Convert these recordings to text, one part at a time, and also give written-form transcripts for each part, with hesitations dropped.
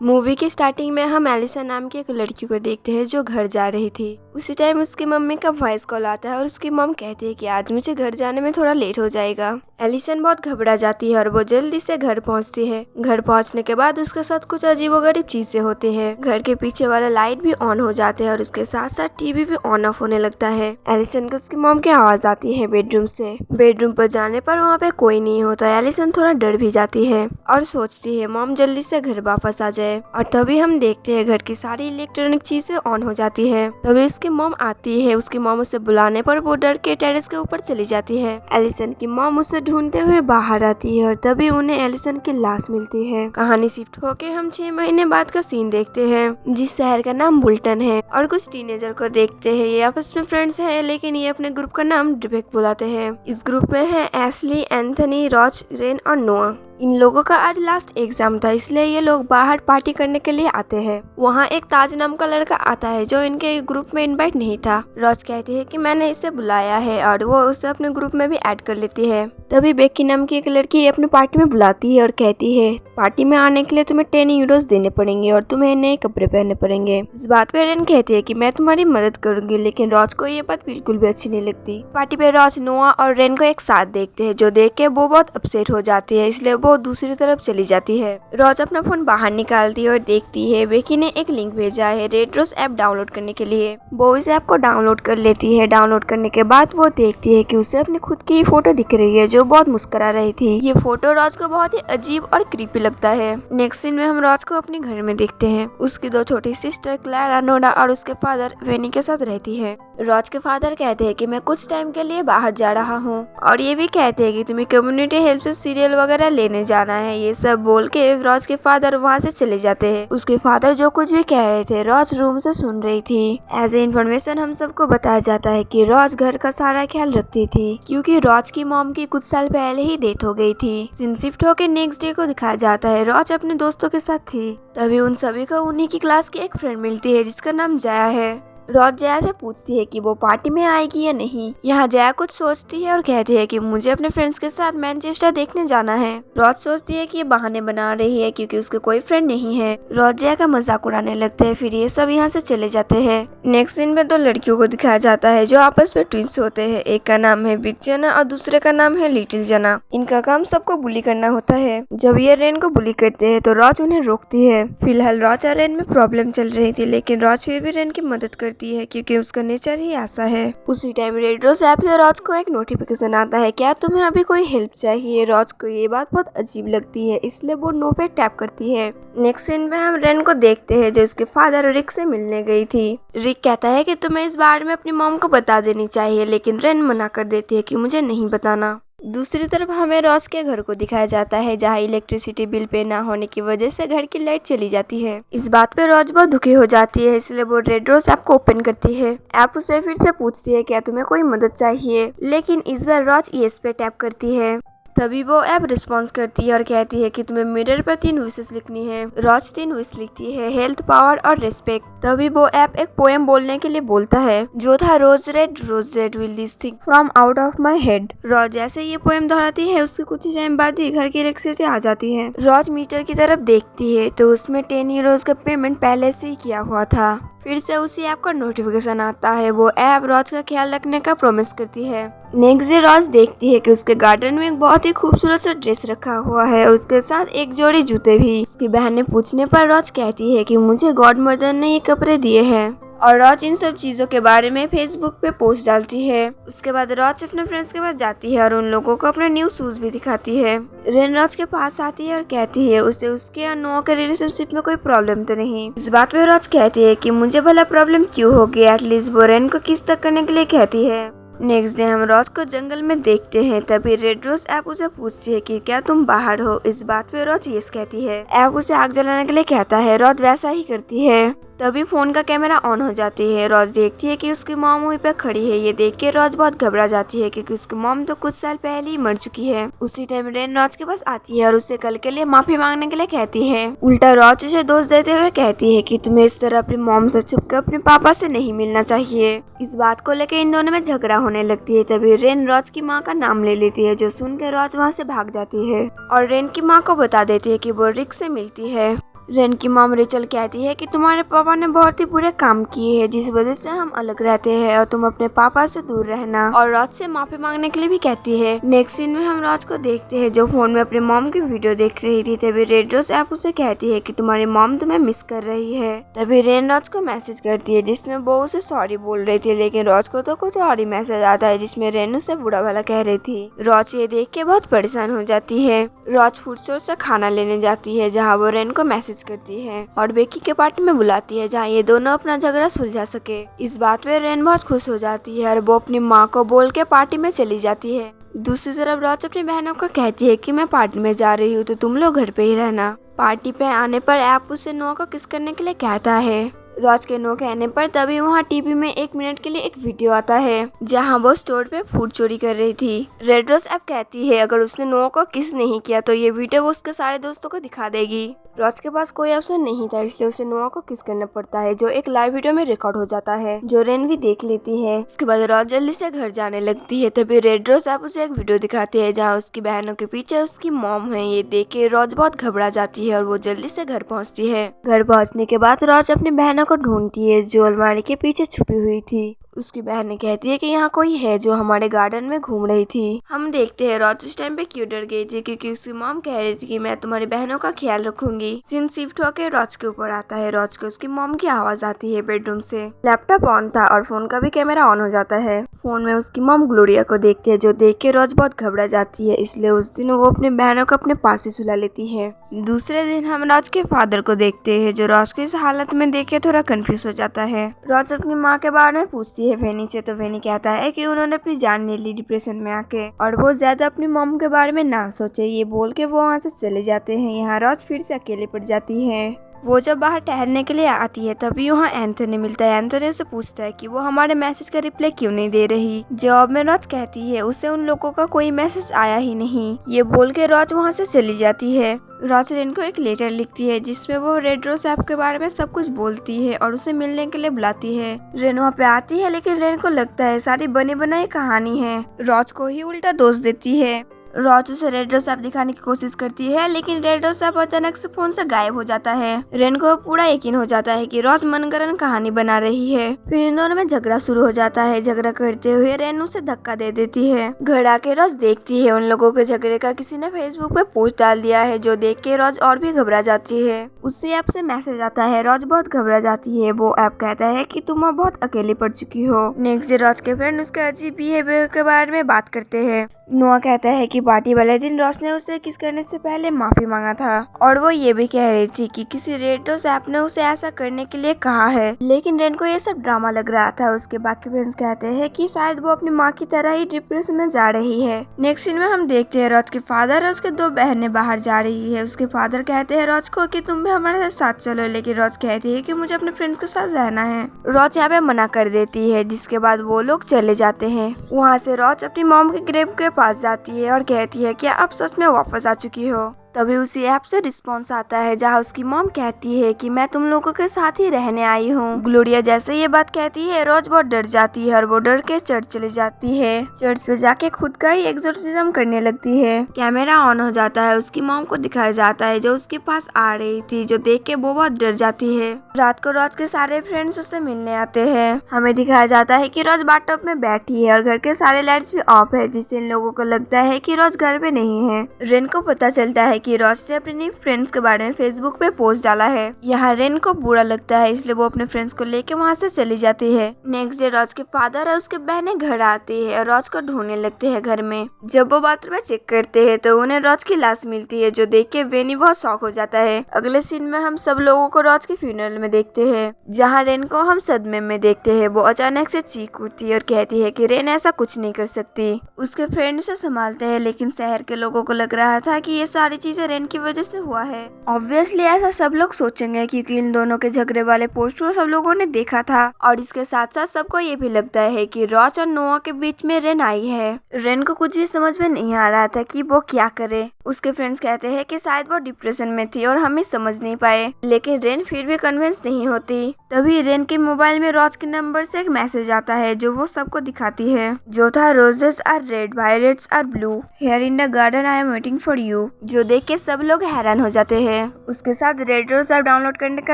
Movie की starting में हम एलिसा नाम की एक लड़की को देखते हैं जो घर जा रही थी। उसी टाइम उसकी मम्मी का वॉइस कॉल आता है और उसकी मम कहती है कि आज मुझे घर जाने में थोड़ा लेट हो जाएगा। एलिसन बहुत घबरा जाती है और वो जल्दी से घर पहुंचती है। घर पहुंचने के बाद उसके साथ कुछ अजीबोगरीब चीजें होती है। घर के पीछे वाला लाइट भी ऑन हो जाते हैं और उसके साथ साथ टीवी भी ऑन ऑफ होने लगता है। एलिसन को उसकी मॉम की आवाज आती है बेडरूम से। बेडरूम पर जाने पर वहाँ पे कोई नहीं होता। एलिसन थोड़ा डर भी जाती है और सोचती है मॉम जल्दी से घर वापस आ जाए। और तभी हम देखते हैं घर की सारी इलेक्ट्रॉनिक चीजें ऑन हो जाती है। तभी उसकी मॉम आती है। उसकी मॉम उसे बुलाने पर वो डर के टेरेस के ऊपर चली जाती है। एलिसन की मॉम उसे ढूंढते हुए बाहर आती है और तभी उन्हें एलिसन की लाश मिलती है। कहानी शिफ्ट होके हम 6 महीने बाद का सीन देखते हैं जिस शहर का नाम बुल्टन है और कुछ टीनेजर को देखते हैं। ये आपस में फ्रेंड्स हैं लेकिन ये अपने ग्रुप का नाम ड्रिबेक बुलाते हैं। इस ग्रुप में है एशली, एंथनी, रॉच, रेन और नोआ। इन लोगों का आज लास्ट एग्जाम था इसलिए ये लोग बाहर पार्टी करने के लिए आते हैं। वहाँ एक ताज नाम का लड़का आता है जो इनके ग्रुप में इनवाइट नहीं था। रॉज कहती है कि मैंने इसे बुलाया है और वो उसे अपने ग्रुप में भी ऐड कर लेती है। तभी बेकी नाम की एक लड़की अपनी पार्टी में बुलाती है और कहती है पार्टी में आने के लिए तुम्हें 10 यूरोज देने पड़ेंगे और तुम्हें नए कपड़े पहनने पड़ेंगे। इस बात पे रेन कहती है कि मैं तुम्हारी मदद करूंगी लेकिन रॉज को ये बात बिल्कुल भी अच्छी नहीं लगती। पार्टी पे रॉज, नोआ और रेन को एक साथ देखते हैं जो देख के वो बहुत अपसेट हो जाती है इसलिए वो दूसरी तरफ चली जाती है। रॉज अपना फोन बाहर निकालती है और देखती है बेकी ने एक लिंक भेजा है रेड रोज ऐप डाउनलोड करने के लिए। वो इस ऐप को डाउनलोड कर लेती है। डाउनलोड करने के बाद वो देखती है कि उसे अपनी खुद की फोटो दिख रही है जो बहुत मुस्कुरा रही थी। ये फोटो रॉज को बहुत ही अजीब और क्रीपी लगता है। नेक्स्ट सीन में हम रॉज को अपने घर में देखते हैं। उसकी 2 छोटी सिस्टर क्लारा, नोडा और उसके फादर वेनी के साथ रहती है। रॉज के फादर कहते हैं कि मैं कुछ टाइम के लिए बाहर जा रहा हूँ और ये भी कहते हैं कि तुम्हें कम्युनिटी हेल्प से सीरियल वगैरह लेने जाना है। ये सब बोल के रॉज के फादर वहाँ से चले जाते हैं। उसके फादर जो कुछ भी कह रहे थे रॉज रूम से सुन रही थी। एज ए इन्फॉर्मेशन हम सबको बताया जाता है कि रॉज घर का सारा ख्याल रखती थी क्योंकि रॉज की मॉम की कुछ साल पहले ही डेथ हो गई थी। सीन शिफ्ट होकर नेक्स्ट डे को दिखाया जाता है। रॉज अपने दोस्तों के साथ थी। तभी उन सभी को उन्हीं की क्लास की एक फ्रेंड मिलती है जिसका नाम जया है। रॉज जया से पूछती है कि वो पार्टी में आएगी या नहीं। यहाँ जया कुछ सोचती है और कहती है कि मुझे अपने फ्रेंड्स के साथ मैनचेस्टर देखने जाना है। रॉज सोचती है कि ये बहाने बना रही है क्योंकि उसके कोई फ्रेंड नहीं है। रॉज जया का मजाक उड़ाने लगते हैं। फिर ये सब यहाँ से चले जाते हैं। नेक्स्ट सीन में 2 लड़कियों को दिखाया जाता है जो आपस में ट्विंस होते हैं। एक का नाम है बिग जना और दूसरे का नाम है लिटिल जना। इनका काम सबको बुली करना होता है। जब ये रेन को बुली करते हैं तो रॉज उन्हें रोकती है। फिलहाल रॉज और रेन में प्रॉब्लम चल रही थी लेकिन रॉज फिर भी रेन की मदद करती है क्योंकि उसका नेचर ही ऐसा है। उसी टाइम रेड रोज ऐप से रॉज को एक नोटिफिकेशन आता है क्या तुम्हें अभी कोई हेल्प चाहिए। रॉज को ये बात बहुत अजीब लगती है इसलिए वो नो पे टैप करती है। नेक्स्ट सीन में हम रेन को देखते हैं जो उसके फादर रिक से मिलने गई थी। रिक कहता है कि तुम्हें इस बारे में अपनी मॉम को बता देनी चाहिए लेकिन रेन मना कर देती है कि मुझे नहीं बताना। दूसरी तरफ हमें रॉज के घर को दिखाया जाता है जहाँ इलेक्ट्रिसिटी बिल पे ना होने की वजह से घर की लाइट चली जाती है। इस बात पे रॉज बहुत दुखी हो जाती है इसलिए वो रेड रोज ऐप को ओपन करती है। ऐप उसे फिर से पूछती है क्या तुम्हें कोई मदद चाहिए लेकिन इस बार रॉज येस पे टैप करती है। तभी वो ऐप रिस्पॉन्स करती है और कहती है कि तुम्हें मिरर पर 3 विशेस लिखनी है। रॉज 3 विश लिखती है हेल्थ, पावर और रिस्पेक्ट। तभी वो ऐप एक पोएम बोलने के लिए बोलता है जो था rose red will this thing from out of my head. Rose जैसे ये पोएम दोहराती है उसके कुछ टाइम बाद ही घर की इलेक्ट्रिसिटी आ जाती है। रॉज मीटर की तरफ देखती है तो उसमें 10 यूरोज का पेमेंट पहले से ही किया हुआ था। फिर से उसी ऐप का नोटिफिकेशन आता है। वो ऐप रॉज का ख्याल रखने का प्रॉमिस करती है। नेक्स्ट डे रॉज देखती है कि उसके गार्डन में एक बहुत ही खूबसूरत सा ड्रेस रखा हुआ है और उसके साथ एक जोड़ी जूते भी। उसकी बहन ने पूछने पर रॉज कहती है कि मुझे गॉड मदर ने ये कपड़े दिए हैं और रॉज इन सब चीजों के बारे में फेसबुक पे पोस्ट डालती है। उसके बाद रॉज अपने फ्रेंड्स के पास जाती है और उन लोगों को अपने न्यू शूज भी दिखाती है। रेन रॉज के पास आती है और कहती है उसे उसके और नोआ के रिलेशनशिप में कोई प्रॉब्लम तो नहीं। इस बात पे रॉज कहती है कि मुझे भला प्रॉब्लम क्यों होगी। एटलीस्ट वो रेन को किस तक करने के लिए कहती है। नेक्स्ट डे हम रॉज को जंगल में देखते हैं। तभी रेड रोज ऐप उसे पूछती है कि क्या तुम बाहर हो। इस बात पे रॉज यस कहती है। ऐप उसे आग जलाने के लिए कहता है। रॉज वैसा ही करती है। तभी फोन का कैमरा ऑन हो जाती है। रॉज देखती है कि उसकी मॉम वहीं पे खड़ी है। ये देख के रॉज बहुत घबरा जाती है क्योंकि उसकी मॉम तो कुछ साल पहले ही मर चुकी है। उसी टाइम रेन रॉज के पास आती है और उससे कल के लिए माफी मांगने के लिए कहती है। उल्टा रॉज उसे दोष देते हुए कहती है कि तुम्हें इस तरह अपनी मॉम से छुपकर अपने पापा से नहीं मिलना चाहिए। इस बात को लेकर इन दोनों में झगड़ा होने लगती है। तभी रेन रॉज की माँ का नाम ले लेती है जो सुनकर रॉज वहाँ से भाग जाती है और रेन की माँ को बता देती है कि वो रिक से मिलती है। रेन की मॉम रेचल कहती है कि तुम्हारे पापा ने बहुत ही बुरे काम किए हैं जिस वजह से हम अलग रहते हैं और तुम अपने पापा से दूर रहना, और रॉज से माफी मांगने के लिए भी कहती है। नेक्स्ट सीन में हम रॉज को देखते हैं जो फोन में अपने मॉम की वीडियो देख रही थी। तभी रेड रोज ऐप उसे कहती है कि तुम्हारी मॉम तुम्हें मिस कर रही है। तभी रेन रॉज को मैसेज करती है जिसमें वो उसे सॉरी बोल रही थी, लेकिन रॉज को तो कुछ और ही मैसेज आता है जिसमें रेन उसे बुरा भला कह रही थी। रॉज ये देख के बहुत परेशान हो जाती है। रॉज फूड स्टोर से खाना लेने जाती है जहाँ वो रेन को मैसेज करती है और बेकी के पार्टी में बुलाती है जहाँ ये दोनों अपना झगड़ा सुलझा सके। इस बात पे रेन बहुत खुश हो जाती है और वो अपनी माँ को बोल के पार्टी में चली जाती है। दूसरी तरफ रॉज अपनी बहनों को कहती है कि मैं पार्टी में जा रही हूँ तो तुम लोग घर पे ही रहना। पार्टी पे आने पर ऐप उसे नोआ को किस करने के लिए कहता है। रॉज के नो कहने पर तभी वहाँ टीवी में 1 मिनट के लिए एक वीडियो आता है जहाँ वो स्टोर पे फूड चोरी कर रही थी। रेड रोज ऐप कहती है अगर उसने नो को किस नहीं किया तो ये वीडियो वो उसके सारे दोस्तों को दिखा देगी। रॉज के पास कोई ऑप्शन नहीं था इसलिए उसे नोआ को किस करना पड़ता है जो एक लाइव वीडियो में रिकॉर्ड हो जाता है जो रेन भी देख लेती है। उसके बाद रॉज जल्दी से घर जाने लगती है। तभी रेड रोज ऐप उसे एक वीडियो दिखाती है जहाँ उसकी बहनों के पीछे उसकी मॉम है। ये देख के रॉज बहुत घबरा जाती है और वो जल्दी से घर पहुँचती है। घर पहुँचने के बाद रॉज अपनी बहनों को ढूंढती है जो अलमारी के पीछे छुपी हुई थी। उसकी बहन कहती है कि यहाँ कोई है जो हमारे गार्डन में घूम रही थी। हम देखते हैं रॉज उस टाइम पे क्यों डर गई थी क्योंकि उसकी मॉम कह रही थी कि मैं तुम्हारी बहनों का ख्याल रखूंगी। सीन शिफ्ट होकर रॉज के ऊपर आता है। रॉज को उसकी मॉम की आवाज आती है बेडरूम से। लैपटॉप ऑन था और फोन का भी कैमरा ऑन हो जाता है। फोन में उसकी मॉम ग्लोरिया को देखती है जो देख के रॉज बहुत घबरा जाती है, इसलिए उस दिन वो अपने बहनों को अपने पास ही सुला लेती है। दूसरे दिन हम रॉज के फादर को देखते हैं जो रॉज को इस हालत में देख के थोड़ा कंफ्यूज हो जाता है। रॉज अपनी माँ के बारे में पूछती है वेनी से, तो वेनी कहता है कि उन्होंने अपनी जान ले ली डिप्रेशन में आके और वो ज्यादा अपनी मॉम के बारे में ना सोचे। ये बोल के वो वहाँ से चले जाते हैं। यहाँ रॉज फिर से अकेले पड़ जाती है। वो जब बाहर टहलने के लिए आती है तभी वहाँ एंथनी मिलता है। एंथनी उसे पूछता है कि वो हमारे मैसेज का रिप्लाई क्यों नहीं दे रही। जवाब में रॉज कहती है उसे उन लोगों का कोई मैसेज आया ही नहीं। ये बोल के रॉज वहाँ से चली जाती है। रॉज रेन को एक लेटर लिखती है जिसमें वो रेड रोज ऐप के बारे में सब कुछ बोलती है और उसे मिलने के लिए बुलाती है। रेन वहाँ पे आती है लेकिन रेन को लगता है सारी बनी बनाई कहानी है। रॉज को ही उल्टा दोष देती है। रॉज उसे रेड रोज ऐप दिखाने की कोशिश करती है लेकिन रेड रोज ऐप अचानक से फोन से गायब हो जाता है। रेन को पूरा यकीन हो जाता है कि रॉज मनगढ़ंत कहानी बना रही है। फिर इन दोनों में झगड़ा शुरू हो जाता है। झगड़ा करते हुए रेन उसे धक्का दे देती है। घर आके रॉज देखती है उन लोगों के झगड़े का किसी ने फेसबुक पे पोस्ट डाल दिया है जो देख के रॉज और भी घबरा जाती है। उससे ऐप से मैसेज आता है। रॉज बहुत घबरा जाती है। वो ऐप कहता है कि तुम बहुत अकेली पड़ चुकी हो। नेक्स्ट डे रॉज के फ्रेंड उसके अजीब बिहेवियर के बारे में बात करते हैं। नोआ कहता है कि पार्टी वाले दिन रॉज ने उसे किस करने से पहले माफी मांगा था और वो ये भी कह रही थी कि किसी रेड रोज ऐप ने उसे ऐसा करने के लिए कहा है, लेकिन रेन को ये सब ड्रामा लग रहा था। उसके बाकी फ्रेंड्स कहते हैं कि शायद वो अपनी माँ की तरह ही डिप्रेशन में जा रही है। नेक्स्ट सीन में हम देखते हैं रॉज के फादर और उसके 2 बहनें बाहर जा रही है। उसके फादर कहते हैं रॉज को कि तुम भी हमारे साथ चलो, लेकिन रॉज कहती है कि मुझे अपने फ्रेंड्स के साथ रहना है। रॉज यहाँ पे मना कर देती है जिसके बाद वो लोग चले जाते हैं। वहाँ से रॉज अपनी मॉम के ग्रेव के पास जाती है और कहती है कि आप सच में वापस आ चुकी हो। तभी उसी ऐप से रिस्पॉन्स आता है जहाँ उसकी मॉम कहती है कि मैं तुम लोगों के साथ ही रहने आई हूँ। ग्लोरिया जैसे ये बात कहती है रॉज बहुत डर जाती है और वो डर के चर्च चली जाती है। चर्च पे जाके खुद का ही एक्सोर्सिज्म करने लगती है। कैमरा ऑन हो जाता है। उसकी मॉम को दिखाया जाता है जो उसके पास आ रही थी, जो देख के वो बहुत डर जाती है। रात को रॉज के सारे फ्रेंड्स उससे मिलने आते हैं। हमें दिखाया जाता है कि रॉज बाथटब में बैठी है और घर के सारे लाइट्स भी ऑफ है, जिससे इन लोगों को लगता है कि रॉज घर पे नहीं है। रेन को पता चलता है कि रॉज ने अपने फ्रेंड्स के बारे में फेसबुक पे पोस्ट डाला है। यहाँ रेन को बुरा लगता है इसलिए वो अपने फ्रेंड्स को लेके वहाँ से चली जाती है। नेक्स्ट डे रॉज के फादर और उसके बहनें घर आती है और रॉज को ढूंढने लगते हैं घर में। जब वो बाथरूम में चेक करते हैं तो उन्हें रॉज की लाश मिलती है जो देख के वेनी बहुत शॉक हो जाता है। अगले सीन में हम सब लोगों को रॉज के फ्यूनरल में देखते हैं जहाँ रेन को हम सदमे में देखते हैं। वो अचानक से चीख उठती है और कहती है कि रेन ऐसा कुछ नहीं कर सकती। उसके फ्रेंड उसे संभालते हैं लेकिन शहर के लोगों को लग रहा था कि ये सारी चीजें रेन की वजह से हुआ है। ऑब्वियसली ऐसा सब लोग सोचेंगे क्योंकि इन दोनों के झगड़े वाले पोस्टर सब लोगों ने देखा था और इसके साथ साथ सबको ये भी लगता है कि रॉज और नोआ के बीच में रेन आई है। रेन को कुछ भी समझ में नहीं आ रहा था कि वो क्या करे। उसके फ्रेंड्स कहते हैं कि शायद वो डिप्रेशन में थी और हमें समझ नहीं पाए, लेकिन रेन फिर भी कन्विंस नहीं होती। तभी रेन के मोबाइल में रॉज के नंबर से एक मैसेज आता है जो वो सबको दिखाती है, जो था roses are red, violets are blue, here in the garden I am waiting for you. जो देख देख के सब लोग हैरान हो जाते हैं। उसके साथ रेड रोज ऐप डाउनलोड करने का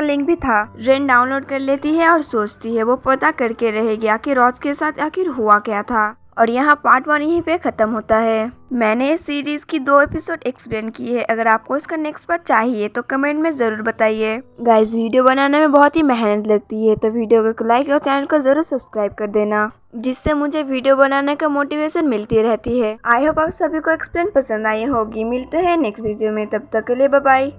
लिंक भी था। रेन डाउनलोड कर लेती है और सोचती है वो पता करके रहेगी आखिर रोज के साथ आखिर हुआ क्या था। और यहाँ पार्ट 1 यहीं पे खत्म होता है। मैंने इस सीरीज की 2 एपिसोड एक्सप्लेन की है। अगर आपको इसका नेक्स्ट पार्ट चाहिए तो कमेंट में जरूर बताइए। गाइस, वीडियो बनाने में बहुत ही मेहनत लगती है, तो वीडियो को लाइक और चैनल को जरूर सब्सक्राइब कर देना, जिससे मुझे वीडियो बनाने का मोटिवेशन मिलती रहती है। आई होप आप सभी को एक्सप्लेन पसंद आई होगी। मिलते हैं नेक्स्ट वीडियो में, तब तक के लिए बाय बाय।